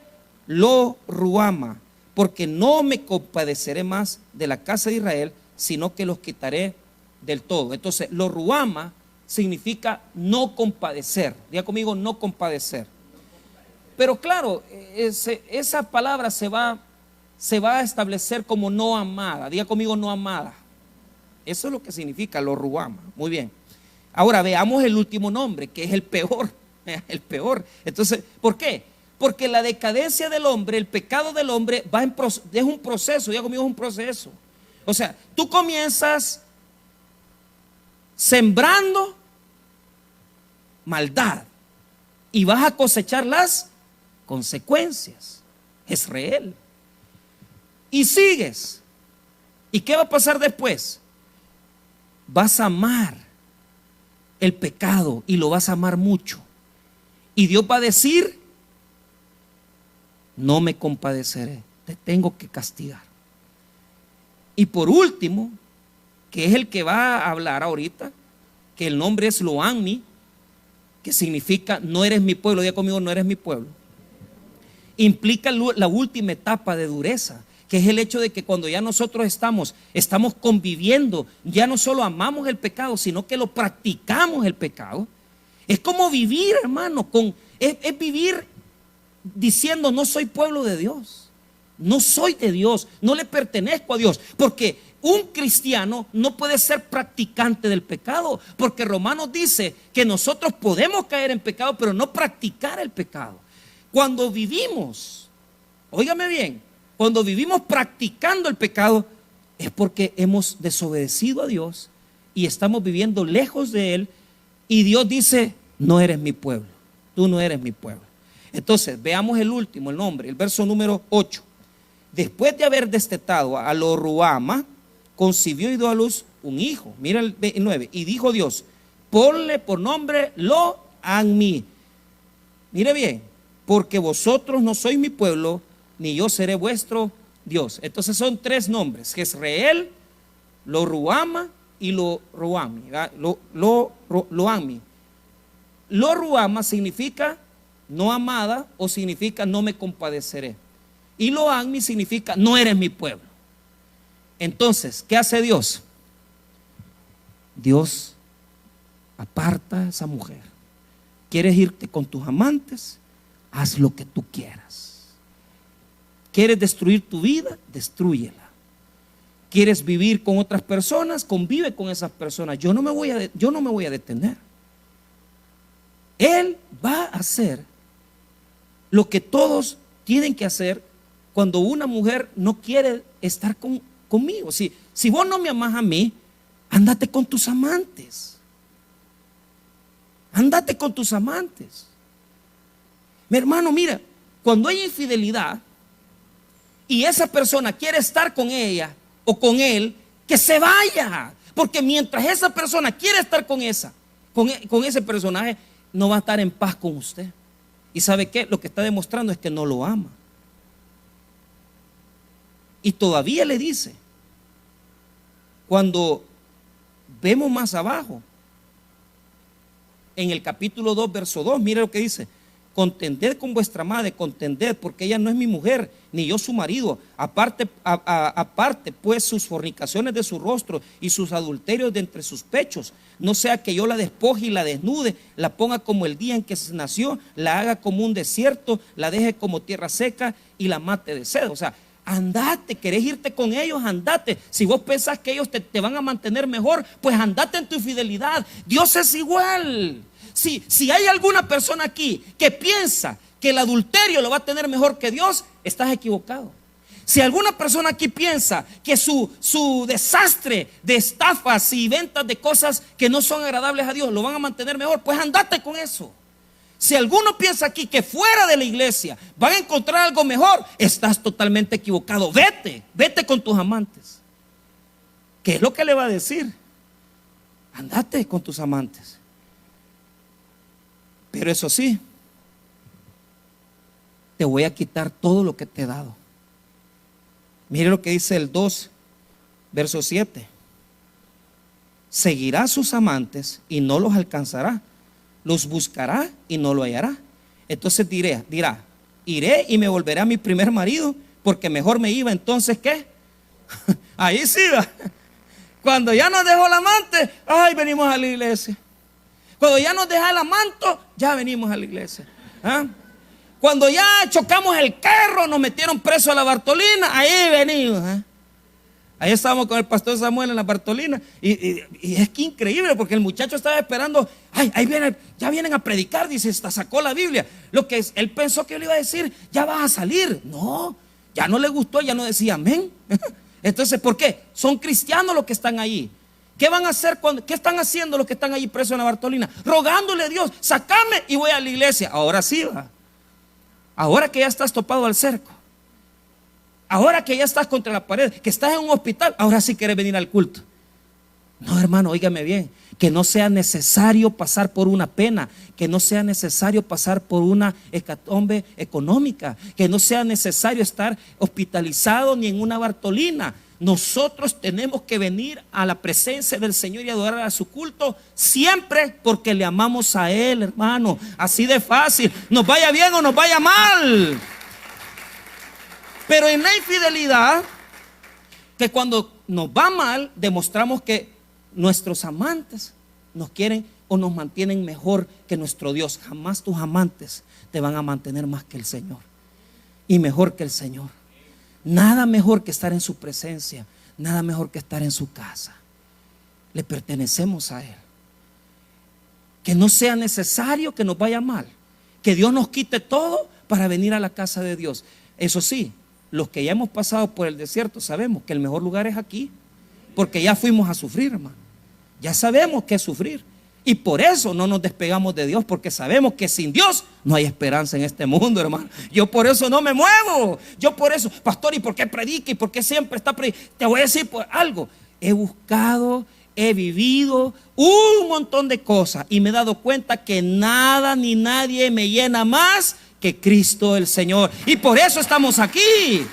Lo-Ruama, porque no me compadeceré más de la casa de Israel, sino que los quitaré del todo. Entonces Lo-Ruama significa no compadecer. Diga conmigo, no compadecer. Pero claro, esa palabra se va a establecer como no amada. Diga conmigo, no amada. Eso es lo que significa Lo-Ruama. Muy bien. Ahora veamos el último nombre, que es el peor. El peor. Entonces, ¿por qué? Porque la decadencia del hombre, el pecado del hombre es un proceso. Diga conmigo, es un proceso. O sea, tú comienzas sembrando maldad y vas a cosechar las consecuencias. Jezreel. Y sigues. ¿Y qué va a pasar después? Vas a amar el pecado y lo vas a amar mucho. Y Dios va a decir: no me compadeceré, te tengo que castigar. Y por último, que es el que va a hablar ahorita, que el nombre es Lo-Ammi, que significa no eres mi pueblo. Diga conmigo, no eres mi pueblo. Implica la última etapa de dureza, que es el hecho de que cuando ya nosotros estamos conviviendo, ya no solo amamos el pecado, sino que lo practicamos el pecado. Es como vivir, hermano, es vivir diciendo: no soy pueblo de Dios, no soy de Dios, no le pertenezco a Dios. Porque un cristiano no puede ser practicante del pecado, porque Romanos dice que nosotros podemos caer en pecado, pero no practicar el pecado. Cuando vivimos, óigame bien, cuando vivimos practicando el pecado, es porque hemos desobedecido a Dios y estamos viviendo lejos de Él. Y Dios dice: no eres mi pueblo, tú no eres mi pueblo. Entonces veamos el último, el nombre, el verso número 8. Después de haber destetado a Lo-Ruama, concibió y dio a luz un hijo. Mira el 9. Y dijo Dios: ponle por nombre Lo-Ammi. Mire bien: porque vosotros no sois mi pueblo, ni yo seré vuestro Dios. Entonces son 3 nombres: Jezreel, Lo-Ruama y Lo-Ammi. Lo-Ammi. Lo-Ruama significa no amada, o significa no me compadeceré. Y Lo-Ammi significa no eres mi pueblo. Entonces, ¿qué hace Dios? Dios aparta a esa mujer. ¿Quieres irte con tus amantes? Haz lo que tú quieras. ¿Quieres destruir tu vida? Destrúyela. ¿Quieres vivir con otras personas? Convive con esas personas. Yo no me voy a detener. Él va a hacer lo que todos tienen que hacer cuando una mujer no quiere estar conmigo. Si vos no me amás a mí, ándate con tus amantes. Ándate con tus amantes. Mi hermano, mira, cuando hay infidelidad y esa persona quiere estar con ella o con él, que se vaya. Porque mientras esa persona quiere estar con ese personaje, no va a estar en paz con usted. ¿Y sabe qué? Lo que está demostrando es que no lo ama. Y todavía le dice, cuando vemos más abajo, en el capítulo 2, verso 2, mire lo que dice: contended con vuestra madre, contended, porque ella no es mi mujer, ni yo su marido. Aparte pues sus fornicaciones de su rostro y sus adulterios de entre sus pechos, no sea que yo la despoje y la desnude, la ponga como el día en que se nació, la haga como un desierto, la deje como tierra seca y la mate de sed. O sea, andate, querés irte con ellos, andate. Si vos pensás que ellos te van a mantener mejor, pues andate en tu fidelidad. Dios es igual. Si hay alguna persona aquí que piensa que el adulterio lo va a tener mejor que Dios, estás equivocado. Si alguna persona aquí piensa que su desastre de estafas y ventas de cosas que no son agradables a Dios lo van a mantener mejor, pues andate con eso. Si alguno piensa aquí que fuera de la iglesia van a encontrar algo mejor, estás totalmente equivocado. Vete con tus amantes. ¿Qué es lo que le va a decir? Andate con tus amantes. Pero eso sí, te voy a quitar todo lo que te he dado. Mire lo que dice el 2, verso 7. Seguirá a sus amantes y no los alcanzará, los buscará y no lo hallará. Entonces dirá, iré y me volveré a mi primer marido, porque mejor me iba. Entonces, ¿qué? Ahí sí va. Cuando ya nos dejó el amante, ay, venimos a la iglesia. Cuando ya nos deja el amanto, ya venimos a la iglesia. ¿Ah? Cuando ya chocamos el carro, nos metieron preso a la Bartolina, ahí venimos. ¿Ah? Ahí estábamos con el pastor Samuel en la Bartolina. Y es que increíble, porque el muchacho estaba esperando. Ay, ahí viene, ya vienen a predicar, dice, hasta sacó la Biblia. Lo que es, él pensó que yo le iba a decir, ya vas a salir. No, ya no le gustó, ya no decía amén. Entonces, ¿por qué? Son cristianos los que están ahí. ¿Qué van a hacer qué están haciendo los que están allí presos en la Bartolina? Rogándole a Dios, sacame y voy a la iglesia. Ahora sí va. Ahora que ya estás topado al cerco, ahora que ya estás contra la pared, que estás en un hospital, ahora sí quieres venir al culto. No, hermano, óigame bien, que no sea necesario pasar por una pena, que no sea necesario pasar por una hecatombe económica, que no sea necesario estar hospitalizado ni en una Bartolina. Nosotros tenemos que venir a la presencia del Señor y adorar a su culto siempre porque le amamos a Él, hermano. Así de fácil, nos vaya bien o nos vaya mal. Pero en la infidelidad, que cuando nos va mal, demostramos que nuestros amantes nos quieren o nos mantienen mejor que nuestro Dios. Jamás tus amantes te van a mantener más que el Señor y mejor que el Señor. Nada mejor que estar en su presencia, nada mejor que estar en su casa. Le pertenecemos a Él. Que no sea necesario que nos vaya mal, que Dios nos quite todo para venir a la casa de Dios. Eso sí, los que ya hemos pasado por el desierto sabemos que el mejor lugar es aquí, porque ya fuimos a sufrir, hermano. Ya sabemos qué es sufrir. Y por eso no nos despegamos de Dios, porque sabemos que sin Dios no hay esperanza en este mundo, hermano. Yo por eso no me muevo. Yo por eso, pastor, ¿y por qué predica? ¿Y por qué siempre está predicando? Te voy a decir por algo. He buscado, he vivido un montón de cosas y me he dado cuenta que nada ni nadie me llena más que Cristo el Señor. Y por eso estamos aquí.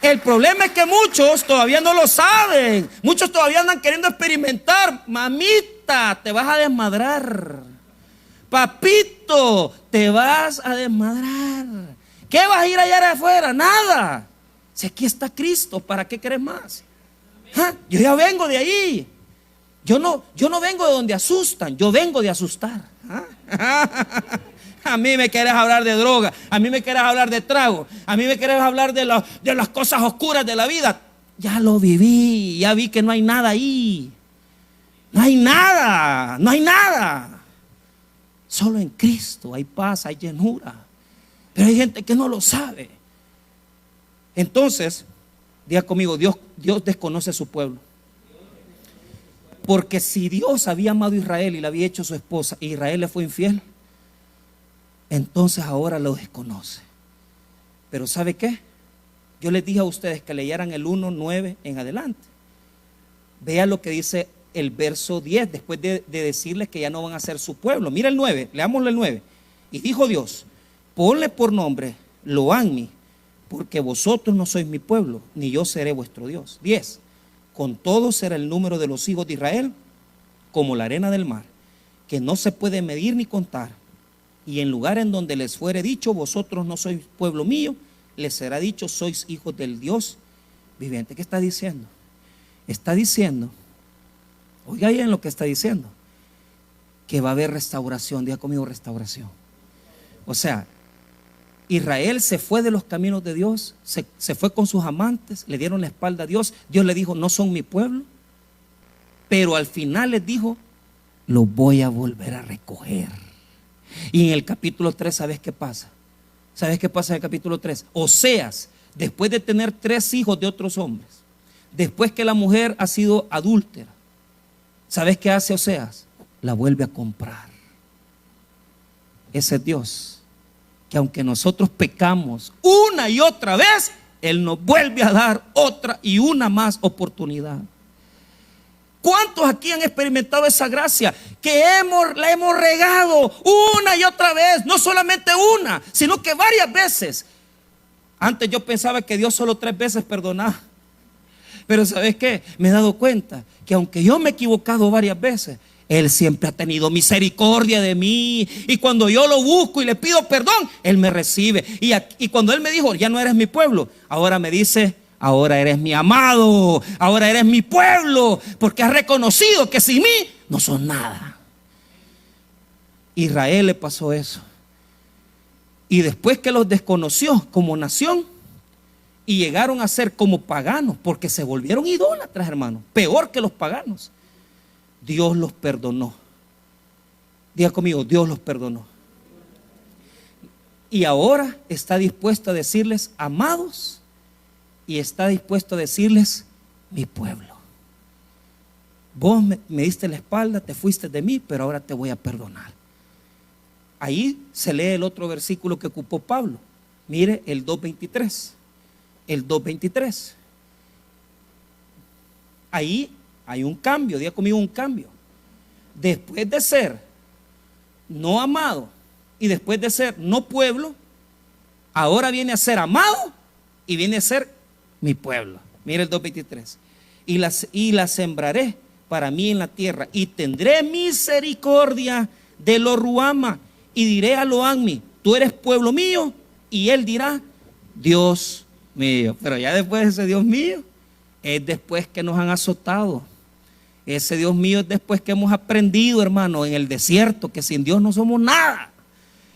El problema es que muchos todavía no lo saben. Muchos todavía andan queriendo experimentar. Mamita, te vas a desmadrar. Papito, te vas a desmadrar. ¿Qué vas a ir allá de afuera? Nada. Si aquí está Cristo, ¿para qué querés más? ¿Ah? Yo ya vengo de ahí. Yo no vengo de donde asustan, yo vengo de asustar. ¿Ah? A mí me querés hablar de droga, a mí me querés hablar de trago, a mí me querés hablar de las cosas oscuras de la vida. Ya lo viví, ya vi que no hay nada ahí. No hay nada, no hay nada. Solo en Cristo hay paz, hay llenura. Pero hay gente que no lo sabe. Entonces, diga conmigo, Dios desconoce a su pueblo. Porque si Dios había amado a Israel y le había hecho su esposa, y Israel le fue infiel, entonces ahora lo desconoce. Pero ¿sabe qué? Yo les dije a ustedes que leyeran el 1:9 en adelante. Vea lo que dice el verso 10, después de decirles que ya no van a ser su pueblo. Mira el 9, leámoslo el 9. Y dijo Dios, ponle por nombre Lo-Ammi, porque vosotros no sois mi pueblo, ni yo seré vuestro Dios. 10. Con todo será el número de los hijos de Israel como la arena del mar. que no se puede medir ni contar. Y en lugar en donde les fuere dicho, vosotros no sois pueblo mío, les será dicho, sois hijos del Dios viviente. ¿Qué está diciendo? Está diciendo, oiga bien lo que está diciendo, que va a haber restauración. Diga conmigo, restauración. O sea, Israel se fue de los caminos de Dios, se fue con sus amantes, le dieron la espalda a Dios. Dios le dijo, no son mi pueblo. Pero al final les dijo, los voy a volver a recoger. Y en el capítulo 3, ¿sabes qué pasa? ¿Sabes qué pasa en el capítulo 3? Oseas, después de tener 3 hijos de otros hombres, después que la mujer ha sido adúltera, ¿sabes qué hace Oseas? La vuelve a comprar. Ese es Dios, que aunque nosotros pecamos una y otra vez, Él nos vuelve a dar otra y una más oportunidad. ¿Cuántos aquí han experimentado esa gracia? Que la hemos regado una y otra vez, no solamente una, sino que varias veces. Antes yo pensaba que Dios solo 3 veces perdonaba. Pero ¿sabes qué? Me he dado cuenta que aunque yo me he equivocado varias veces, Él siempre ha tenido misericordia de mí. Y cuando yo lo busco y le pido perdón, Él me recibe. Y cuando Él me dijo, ya no eres mi pueblo, ahora me dice, ahora eres mi amado, ahora eres mi pueblo, porque has reconocido que sin mí no son nada. Israel le pasó eso. Y después que los desconoció como nación y llegaron a ser como paganos, porque se volvieron idólatras, hermanos, peor que los paganos, Dios los perdonó. Diga conmigo, Dios los perdonó. Y ahora está dispuesto a decirles amados, y está dispuesto a decirles mi pueblo. Vos me diste la espalda, te fuiste de mí, pero ahora te voy a perdonar. Ahí se lee el otro versículo que ocupó Pablo. Mire el 2:23. El 2:23. Ahí hay un cambio, diga conmigo un cambio. Después de ser no amado y después de ser no pueblo, ahora viene a ser amado y viene a ser mi pueblo. Mira el 2:23. Y la sembraré para mí en la tierra, y tendré misericordia de lo Ruama, y diré a lo Anmi, tú eres pueblo mío, y él dirá, Dios mío. Pero ya después de ese Dios mío, es después que nos han azotado. Ese Dios mío es después que hemos aprendido, hermano, en el desierto, que sin Dios no somos nada.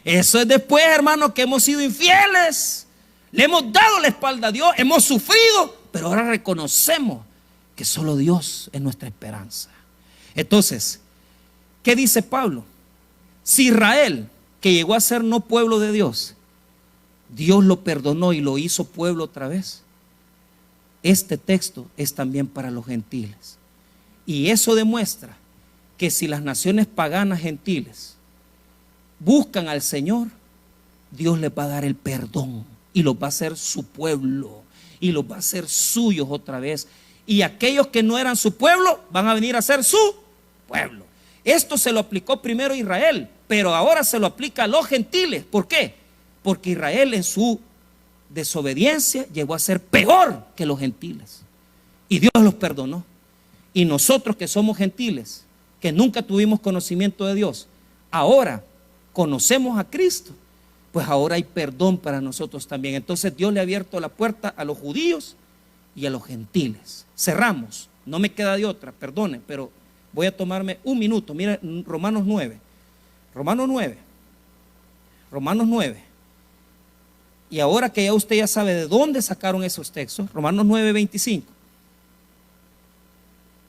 Eso es después, hermano, que hemos sido infieles. Le hemos dado la espalda a Dios, hemos sufrido, pero ahora reconocemos que solo Dios es nuestra esperanza. Entonces, ¿qué dice Pablo? Si Israel, que llegó a ser no pueblo de Dios, Dios lo perdonó y lo hizo pueblo otra vez, este texto es también para los gentiles. Y eso demuestra que si las naciones paganas gentiles buscan al Señor, Dios les va a dar el perdón y los va a hacer su pueblo y los va a hacer suyos otra vez. Y aquellos que no eran su pueblo van a venir a ser su pueblo. Esto se lo aplicó primero a Israel, pero ahora se lo aplica a los gentiles. ¿Por qué? Porque Israel en su desobediencia llegó a ser peor que los gentiles. Y Dios los perdonó. Y nosotros que somos gentiles, que nunca tuvimos conocimiento de Dios, ahora conocemos a Cristo, pues ahora hay perdón para nosotros también. Entonces Dios le ha abierto la puerta a los judíos y a los gentiles. Cerramos, no me queda de otra, perdone, pero voy a tomarme un minuto. Mira, Romanos 9. Y ahora que ya usted ya sabe de dónde sacaron esos textos, Romanos 9:25.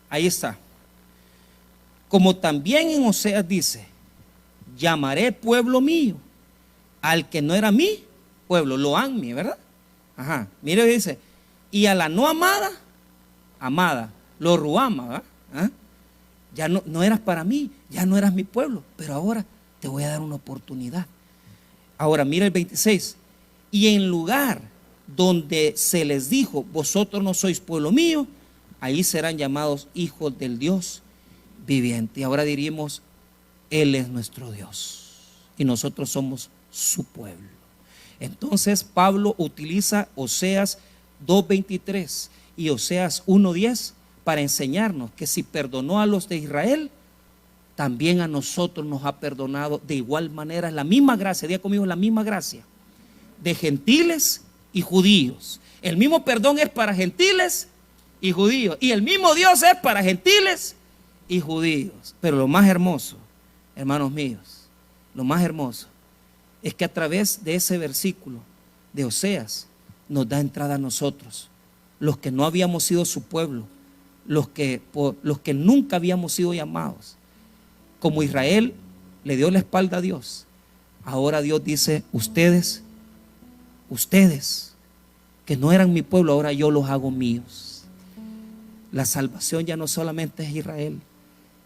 Ahí está. Como también en Oseas dice, llamaré pueblo mío al que no era mi pueblo, lo Anmi, ¿verdad? Ajá, mire, dice, y a la no amada, amada, lo Ruama, ¿verdad? ¿Ah? Ya no eras para mí, ya no eras mi pueblo, pero ahora te voy a dar una oportunidad. Ahora mira el 26. Y en lugar donde se les dijo, vosotros no sois pueblo mío, ahí serán llamados hijos del Dios viviente. Y ahora diríamos, Él es nuestro Dios y nosotros somos su pueblo. Entonces Pablo utiliza Oseas 2:23 y Oseas 1:10 para enseñarnos que si perdonó a los de Israel, también a nosotros nos ha perdonado de igual manera. La misma gracia, diga conmigo, la misma gracia de gentiles y judíos. El mismo perdón es para gentiles y judíos, y el mismo Dios es para gentiles y judíos. Pero lo más hermoso, hermanos míos, lo más hermoso es que a través de ese versículo de Oseas nos da entrada a nosotros, los que no habíamos sido su pueblo, los que nunca habíamos sido llamados. Como Israel le dio la espalda a Dios, ahora Dios dice: ustedes que no eran mi pueblo, ahora yo los hago míos. La salvación ya no solamente es Israel,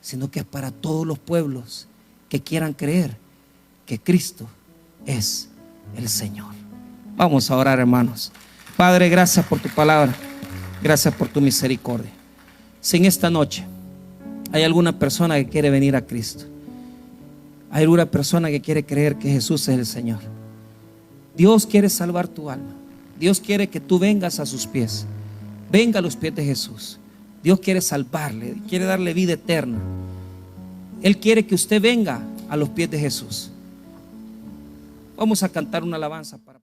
sino que es para todos los pueblos que quieran creer que Cristo es el Señor. Vamos a orar, hermanos. Padre, gracias por tu palabra, gracias por tu misericordia. Si en esta noche hay alguna persona que quiere venir a Cristo, hay alguna persona que quiere creer que Jesús es el Señor, Dios quiere salvar tu alma. Dios quiere que tú vengas a sus pies. Venga a los pies de Jesús. Dios quiere salvarle, quiere darle vida eterna. Él quiere que usted venga a los pies de Jesús. Vamos a cantar una alabanza para